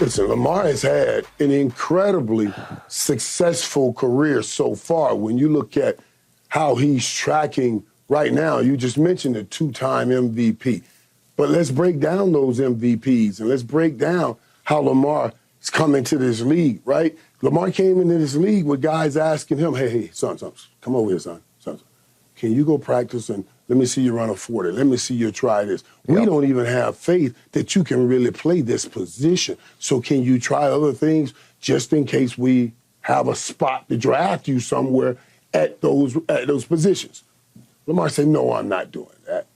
Listen, Lamar has had an incredibly successful career so far. When you look at how he's tracking right now, you just mentioned a two-time MVP. But let's break down those MVPs, and let's break down how Lamar is coming to this league, right? Lamar came into this league with guys asking him, hey, son, come over here, son. Can you go practice and let me see you run a 40. Let me see you try this. Yep. We don't even have faith that you can really play this position. So can you try other things just in case we have a spot to draft you somewhere at those positions? Lamar said, no, I'm not doing that.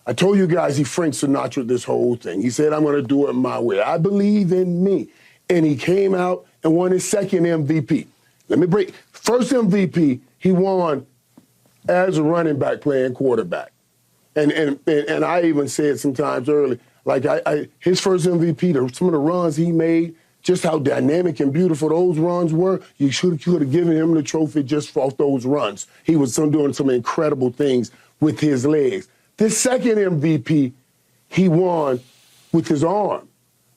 I told you guys he Frank Sinatra this whole thing. He said, I'm going to do it my way. I believe in me. And he came out and won his second MVP. First MVP, he won as a running back playing quarterback. And I even said sometimes early, like his first MVP, some of the runs he made, just how dynamic and beautiful those runs were, you could have given him the trophy just for those runs. He was doing some incredible things with his legs. This second MVP, he won with his arm.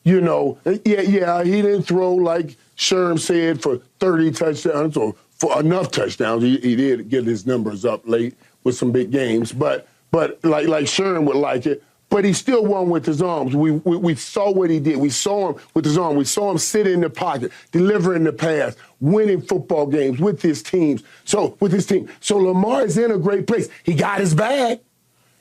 You know, he didn't throw, like Sherm said, for 30 touchdowns or for enough touchdowns. He did get his numbers up late with some big games, but like Sherm would like it. But he still won with his arms. We saw what he did. We saw him with his arm. We saw him sit in the pocket, delivering the pass, winning football games with his teams. So Lamar is in a great place. He got his bag.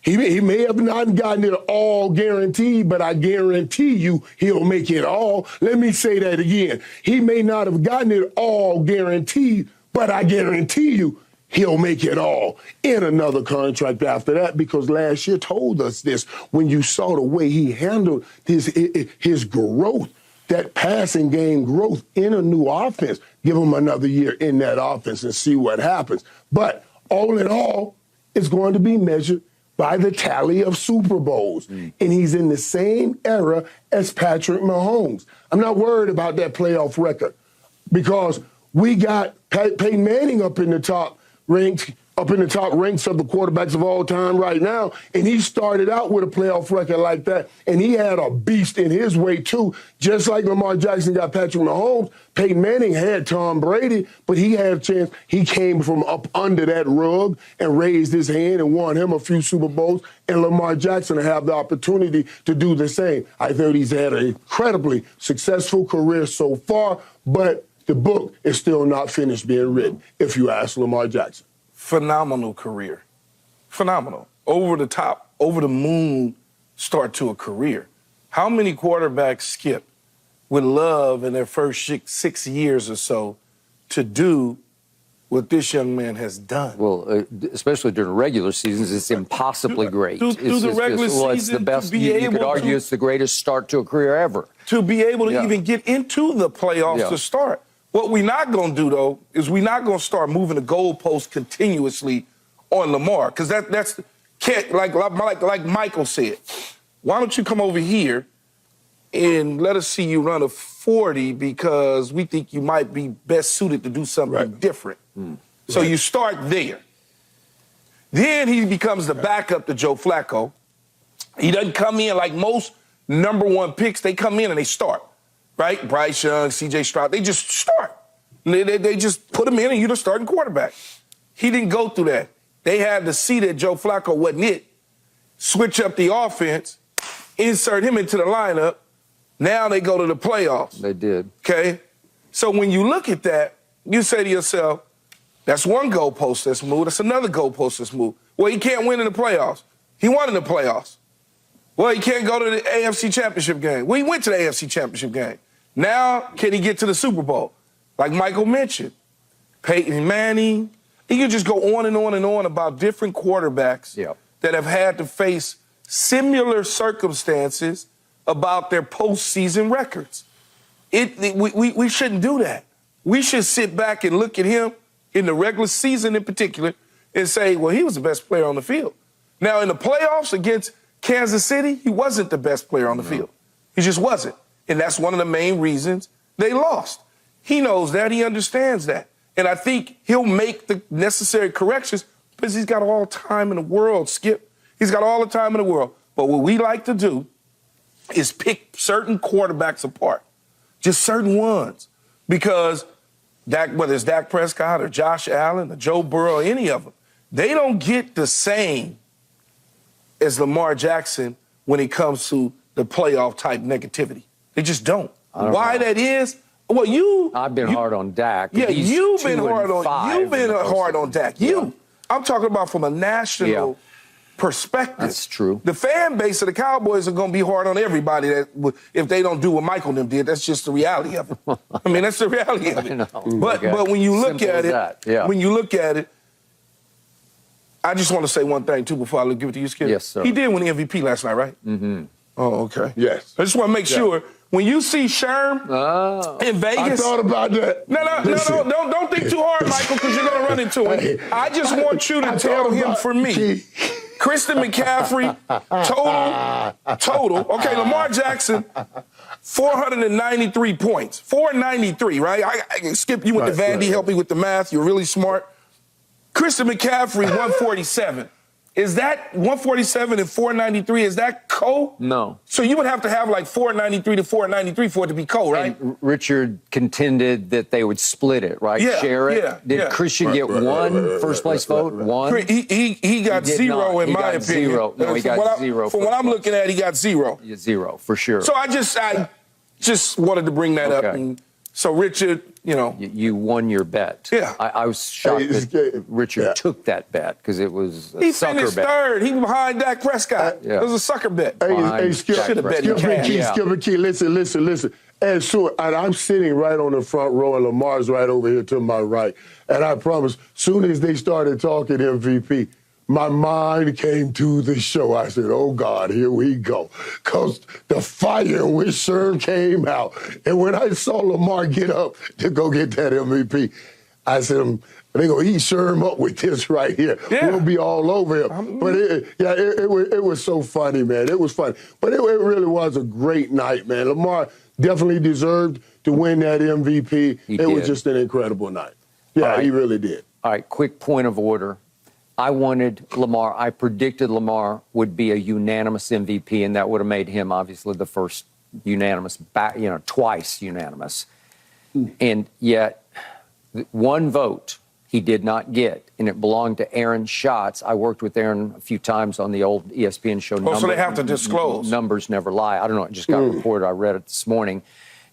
He may have not gotten it all guaranteed, but I guarantee you he'll make it all. Let me say that again. He may not have gotten it all guaranteed, but I guarantee you he'll make it all in another contract after that, because last year told us this when you saw the way he handled his growth, that passing game growth in a new offense. Give him another year in that offense and see what happens. But all in all, it's going to be measured by the tally of Super Bowls. And he's in the same era as Patrick Mahomes. I'm not worried about that playoff record because we got Peyton Manning up in the top ranks of the quarterbacks of all time right now, and he started out with a playoff record like that, and he had a beast in his way too. Just like Lamar Jackson got Patrick Mahomes, Peyton Manning had Tom Brady, but he had a chance. He came from up under that rug and raised his hand and won him a few Super Bowls, and Lamar Jackson will have the opportunity to do the same. I think he's had an incredibly successful career so far, but the book is still not finished being written, if you ask Lamar Jackson. Phenomenal career. Phenomenal. Over the top, over the moon start to a career. How many quarterbacks, Skip, would love in their first 6 years or so to do what this young man has done? Well, especially during regular seasons, it's impossibly great. Through the regular season, it's the best. You could argue it's the greatest start to a career ever. To be able to even get into the playoffs to start. What we're not going to do, though, is we're not going to start moving the goalposts continuously on Lamar, because that's like Michael said. Why don't you come over here and let us see you run a 40 because we think you might be best suited to do something different. So you start there. Then he becomes the backup to Joe Flacco. He doesn't come in like most number one picks. They come in and they start. Right? Bryce Young, C.J. Stroud, they just start. They just put him in and you're the starting quarterback. He didn't go through that. They had to see that Joe Flacco wasn't it, switch up the offense, insert him into the lineup. Now they go to the playoffs. They did. Okay? So when you look at that, you say to yourself, that's one goalpost that's moved, that's another goalpost that's moved. Well, he can't win in the playoffs. He won in the playoffs. Well, he can't go to the AFC Championship game. Well, he went to the AFC Championship game. Now, can he get to the Super Bowl? Like Michael mentioned, Peyton Manning. You can just go on and on and on about different quarterbacks that have had to face similar circumstances about their postseason records. We shouldn't do that. We should sit back and look at him in the regular season in particular and say, well, he was the best player on the field. Now, in the playoffs against Kansas City, he wasn't the best player on the field. He just wasn't. And that's one of the main reasons they lost. He knows that. He understands that. And I think he'll make the necessary corrections because he's got all time in the world, Skip. He's got all the time in the world. But what we like to do is pick certain quarterbacks apart. just certain ones. Because whether it's Dak Prescott or Josh Allen or Joe Burrow or any of them, they don't get the same as Lamar Jackson when it comes to the playoff type negativity. They just don't. Why that is? Well, I've been hard on Dak. Yeah, you've been hard on Dak. Yeah. I'm talking about from a national perspective. That's true. The fan base of the Cowboys are going to be hard on everybody if they don't do what Michael and them did. That's just the reality of it. I mean, that's the reality of it. I know. But when you look at it, when you look at it, I just want to say one thing too before I give it to you, Skip. Yes, sir. He did win the MVP last night, right? Mm-hmm. Oh, okay. Yes. I just want to make sure. When you see Sherm in Vegas, I thought about that. No, don't think too hard, Michael, because you're going to run into him. I just want you to tell him for me. Christian McCaffrey, total. Okay, Lamar Jackson, 493 points. 493, right? I Skip, you went to Vandy, help me with the math. You're really smart. Christian McCaffrey, 147. Is that 147 and 493? Is that No. So you would have to have like 493 to 493 for it to be right? And Richard contended that they would split it, right? Yeah, Share it. yeah, Did Christian get one first place vote? One? He got zero in my opinion. Zero. No, he got zero. From what I'm looking at, he got zero. Yeah, zero, for sure. So I just wanted to bring that up. And so Richard, You won your bet. Yeah. I was shocked that Richard took that bet because it was a sucker bet. He finished third. He was behind Dak Prescott. Yeah. It was a sucker bet. Hey, Skip and Key, listen. And so, and I'm sitting right on the front row, and Lamar's right over here to my right. And I promise, soon as they started talking MVP, my mind came to the show. I said, oh, God, here we go. Because the fire in which Sherm came out. And when I saw Lamar get up to go get that MVP, I said, they're going to eat Sherm up with this right here. Yeah. We'll be all over him. But it was so funny, man. It was funny. But it really was a great night, man. Lamar definitely deserved to win that MVP. It was just an incredible night. Yeah, he really did. All right, quick point of order. I predicted Lamar would be a unanimous MVP, and that would have made him obviously the first unanimous, twice unanimous. And yet, one vote he did not get, and it belonged to Aaron Schatz. I worked with Aaron a few times on the old ESPN show. So they have to disclose. Numbers never lie. I don't know. It just got reported. I read it this morning,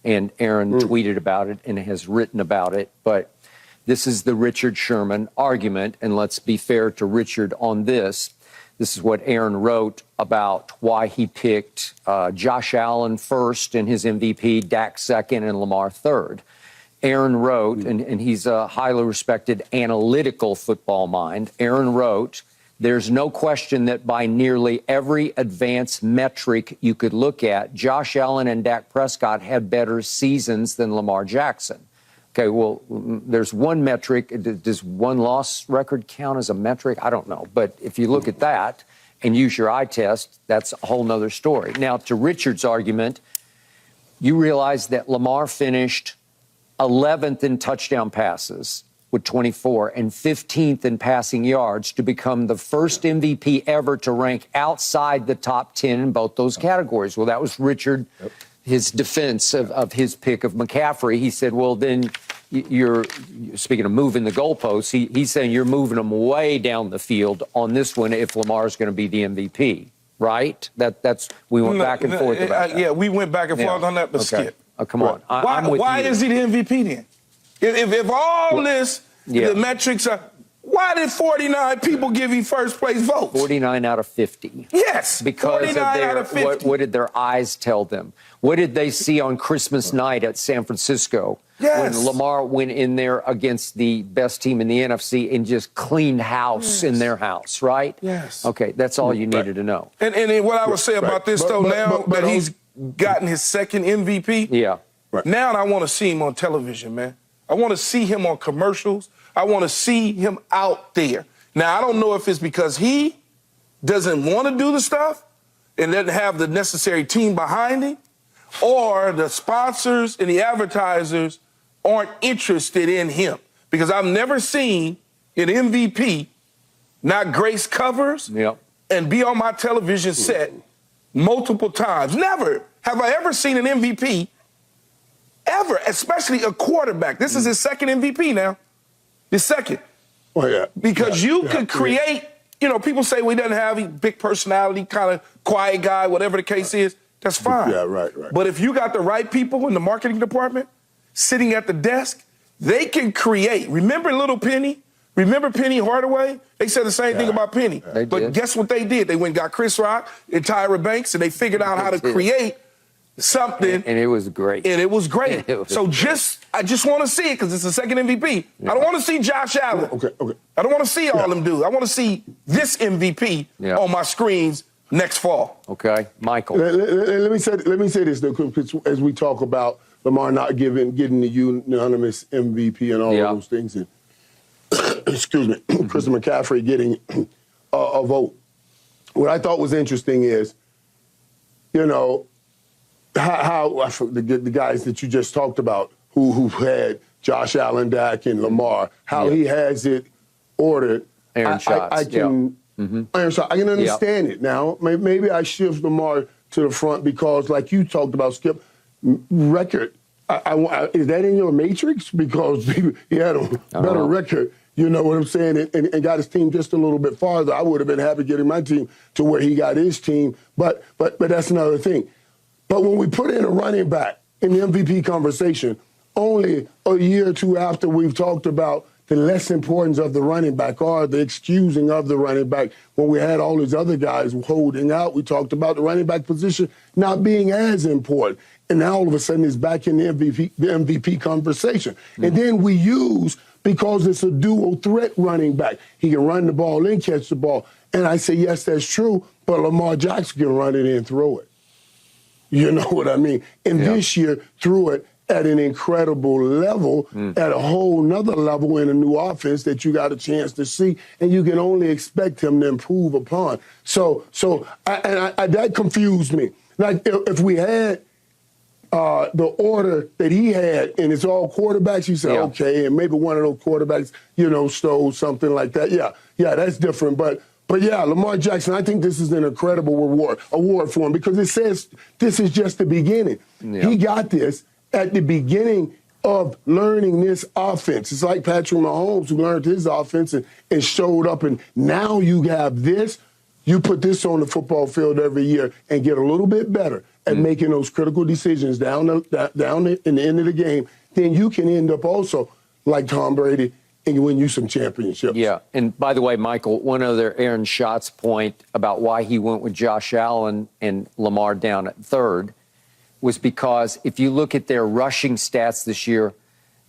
and Aaron tweeted about it and has written about it. But this is the Richard Sherman argument, and let's be fair to Richard on this. This is what Aaron wrote about why he picked Josh Allen first in his MVP, Dak second, and Lamar third. Aaron wrote, and he's a highly respected analytical football mind. Aaron wrote, there's no question that by nearly every advanced metric you could look at, Josh Allen and Dak Prescott had better seasons than Lamar Jackson. Okay, well, there's one metric. Does one loss record count as a metric? I don't know. But if you look at that and use your eye test, that's a whole nother story. Now, to Richard's argument, you realize that Lamar finished 11th in touchdown passes with 24 and 15th in passing yards to become the first MVP ever to rank outside the top 10 in both those categories. Well, that was Richard, his defense of his pick of McCaffrey. He said, well, then you're speaking of moving the goalposts, he's saying you're moving them way down the field on this one if Lamar's going to be the MVP, right? We went back and forth about that. Yeah, we went back and forth on that, but Skip. Oh, come on. Why is he the MVP then? If all the metrics are, why did 49 people give him first place votes? 49 out of 50. Yes, because 49 out of 50. What did their eyes tell them? What did they see on Christmas night at San Francisco when Lamar went in there against the best team in the NFC and just cleaned house in their house, right? Yes. Okay, that's all you needed to know. And what I would say about this, now that he's gotten his second MVP, now I want to see him on television, man. I want to see him on commercials. I want to see him out there. Now, I don't know if it's because he doesn't want to do the stuff and doesn't have the necessary team behind him, or the sponsors and the advertisers aren't interested in him. Because I've never seen an MVP not grace covers and be on my television set multiple times. Never have I ever seen an MVP ever, especially a quarterback. This is his second MVP now. His second. Oh, yeah. Because you could create, you know, people say we doesn't have a big personality, kind of quiet guy, whatever the case is. That's fine. Yeah, right. But if you got the right people in the marketing department sitting at the desk, they can create. Remember Little Penny? Remember Penny Hardaway? They said the same thing about Penny. But guess what they did? They went and got Chris Rock and Tyra Banks, and they figured out how to create something. And it was great. And it was great. I just want to see it because it's the second MVP. I don't want to see Josh Allen. Okay. I don't want to see all them dudes. I want to see this MVP on my screens next fall. Okay, Michael. Let me say this though, as we talk about Lamar not getting the unanimous MVP and all of those things, and excuse me, Christian McCaffrey getting a vote. What I thought was interesting is, you know, how the guys that you just talked about who had Josh Allen, Dak, and Lamar, how he has it ordered. Aaron shots. I can understand it now. Maybe I shift Lamar to the front because, like you talked about, Skip, record. Is that in your matrix? Because he had a better record. You know what I'm saying? And got his team just a little bit farther. I would have been happy getting my team to where he got his team. But that's another thing. But when we put in a running back in the MVP conversation, only a year or two after we've talked about the less importance of the running back or the excusing of the running back, when we had all these other guys holding out, we talked about the running back position not being as important. And now all of a sudden it's back in the MVP conversation. And then we use, because it's a dual threat running back, he can run the ball and catch the ball. And I say, yes, that's true, but Lamar Jackson can run it and throw it. You know what I mean? And this year threw it at an incredible level, at a whole nother level in a new offense that you got a chance to see, and you can only expect him to improve upon. So that confused me. Like if we had the order that he had, and it's all quarterbacks, you say, okay, and maybe one of those quarterbacks, you know, stole something like that. Yeah, that's different. But yeah, Lamar Jackson, I think this is an incredible award for him because it says this is just the beginning. He got this at the beginning of learning this offense. It's like Patrick Mahomes, who learned his offense and showed up, and now you have this. You put this on the football field every year and get a little bit better at making those critical decisions down in the end of the game, then you can end up also like Tom Brady and win you some championships. Yeah, and by the way, Michael, one other Aaron Schatz's point about why he went with Josh Allen and Lamar down at third was because if you look at their rushing stats this year,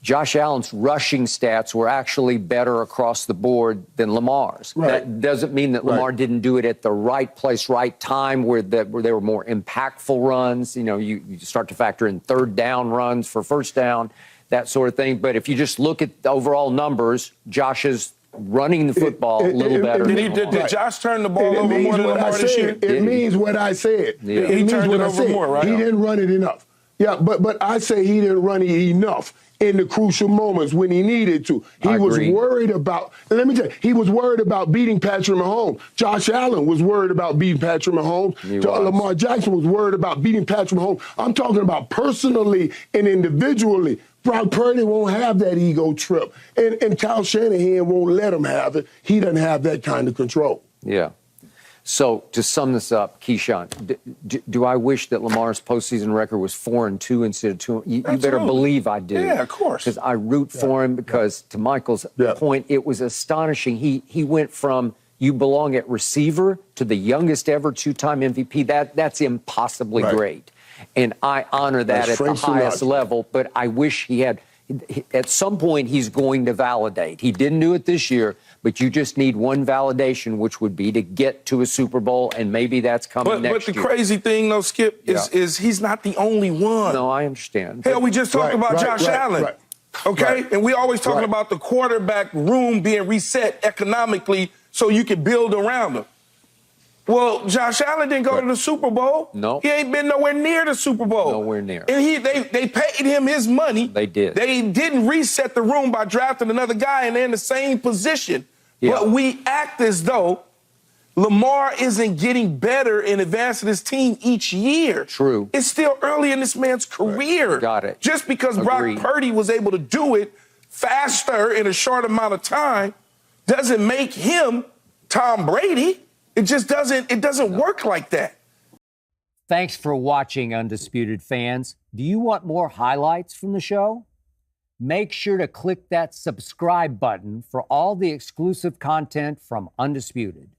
Josh Allen's rushing stats were actually better across the board than Lamar's. Right. That doesn't mean that Lamar didn't do it at the right place, right time, where they were more impactful runs. You know, you start to factor in third down runs for first down, that sort of thing. But if you just look at the overall numbers, Josh is running the football a little better. Did Josh turn the ball over more than Lamar this year? It means what I said. Yeah. He turned it over more, right? He didn't run it enough. Yeah, but I say he didn't run it enough in the crucial moments when he needed to. He was worried about, let me tell you, he was worried about beating Patrick Mahomes. Josh Allen was worried about beating Patrick Mahomes. Lamar Jackson was worried about beating Patrick Mahomes. I'm talking about personally and individually. Brock Purdy won't have that ego trip. And Kyle Shanahan won't let him have it. He doesn't have that kind of control. Yeah. So to sum this up, Keyshawn, do I wish that Lamar's postseason record was 4-2 instead of 2? You better believe I do. Yeah, of course. Because I root for him. Because to Michael's point, it was astonishing. He went from you belong at receiver to the youngest ever two-time MVP. That's impossibly great, and I honor that at the highest level. But I wish he had. At some point, he's going to validate. He didn't do it this year, but you just need one validation, which would be to get to a Super Bowl, and maybe that's coming next year. But the crazy thing, though, Skip, is he's not the only one. No, I understand. Hell, we just talked about Josh Allen, okay? And we always talking about the quarterback room being reset economically so you can build around him. Well, Josh Allen didn't go to the Super Bowl. No. He ain't been nowhere near the Super Bowl. Nowhere near. And they paid him his money. They did. They didn't reset the room by drafting another guy, and they're in the same position. Yeah. But we act as though Lamar isn't getting better and advancing his team each year. True. It's still early in this man's career. Got it. Just because Agreed. Brock Purdy was able to do it faster in a short amount of time doesn't make him Tom Brady. It just doesn't work like that. Thanks for watching, Undisputed fans. Do you want more highlights from the show? Make sure to click that subscribe button for all the exclusive content from Undisputed.